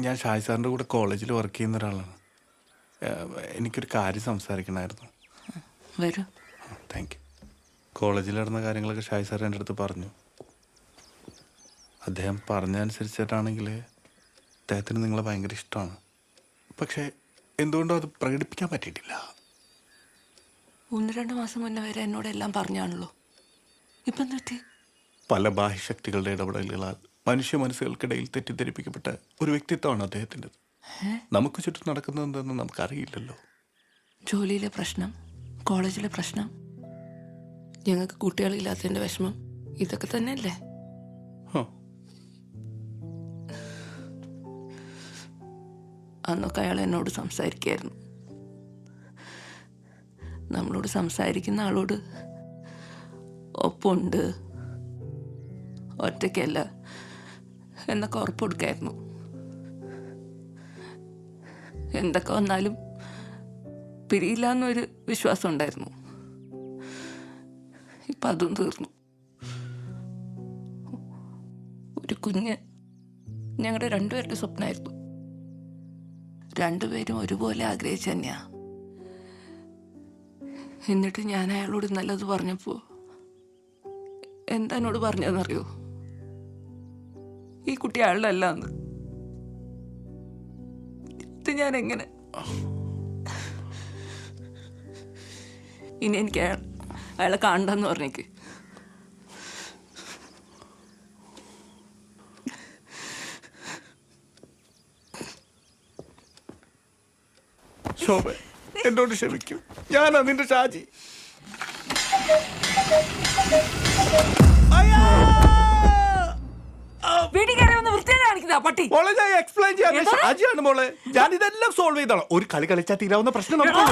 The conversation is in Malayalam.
ഞാൻ ഷാജി സാറിൻ്റെ കൂടെ കോളേജിൽ വർക്ക് ചെയ്യുന്ന ഒരാളാണ്. എനിക്കൊരു കാര്യം സംസാരിക്കണമായിരുന്നു. വരൂ. Thank you. കോളേജിൽ നടന്ന കാര്യങ്ങളൊക്കെ ഷാജി സാർ എൻ്റെ അടുത്ത് പറഞ്ഞു. അദ്ദേഹം പറഞ്ഞതനുസരിച്ചിട്ടാണെങ്കിൽ അദ്ദേഹത്തിന് നിങ്ങളെ ഭയങ്കര ഇഷ്ടമാണ്. പക്ഷേ എന്തുകൊണ്ടും അത് പ്രകടിപ്പിക്കാൻ പറ്റിയിട്ടില്ല. 1-2 മാസം മുന്നേ വരെ എന്നോട് എല്ലാം പറഞ്ഞാണല്ലോ. ഇപ്പം നിർത്തി. പല ബാഹ്യശക്തികളുടെ ഇടപെടലുകളാൽ മനുഷ്യ മനസ്സുകൾക്കിടയിൽ തെറ്റിദ്ധരിപ്പിക്കപ്പെട്ട ഒരു വ്യക്തിത്വമാണ് അദ്ദേഹത്തിൻ്റെത്. നമുക്ക് ചുറ്റും നടക്കുന്നത് എന്തെന്ന് നമുക്കറിയില്ലല്ലോ. ജോലിയിലെ പ്രശ്നം, കോളേജിലെ പ്രശ്നം, ഞങ്ങൾക്ക് കുട്ടികളില്ലാത്തതിൻ്റെ വിഷമം, ഇതൊക്കെ തന്നെയല്ലേ? അന്നൊക്കെ അയാൾ എന്നോട് സംസാരിക്കുകയായിരുന്നു. നമ്മളോട് സംസാരിക്കുന്ന ആളോട് ഒപ്പമുണ്ട്, ഒറ്റയ്ക്കല്ല എന്നൊക്കെ ഉറപ്പ് കൊടുക്കായിരുന്നു. എന്തൊക്കെ വന്നാലും പിരിയില്ല എന്നൊരു വിശ്വാസം ഉണ്ടായിരുന്നു. ഇപ്പം അതും തീർന്നു. ഒരു കുഞ്ഞ് ഞങ്ങളുടെ 2 പേരുടെ സ്വപ്നമായിരുന്നു. 2 പേരും ഒരുപോലെ ആഗ്രഹിച്ചു തന്നെയാ. എന്നിട്ട് ഞാൻ അയാളോട് നല്ലത് പറഞ്ഞപ്പോൾ എന്താ എന്നോട് പറഞ്ഞതെന്നറിയോ? ഈ കുട്ടി അയാളുടെ അല്ല എന്ന്. ഇത് ഞാൻ എങ്ങനെ? ഇനി എനിക്ക് അയാളെ കാണണ്ടെന്ന് പറഞ്ഞേക്ക്. ശോഭ, എന്നോട് ക്ഷമിക്കൂ. ഞാനാ നിന്റെ ഷാജി. മോളെ ഞാൻ എക്സ്പ്ലെയിൻ ചെയ്യാൻ ഷാജിയാണ് മോളെ. ഞാൻ ഇതെല്ലാം സോൾവ് ചെയ്തോളാം. ഒരു കളി കളിച്ചാൽ തീരാവുന്ന പ്രശ്നം നമുക്ക്.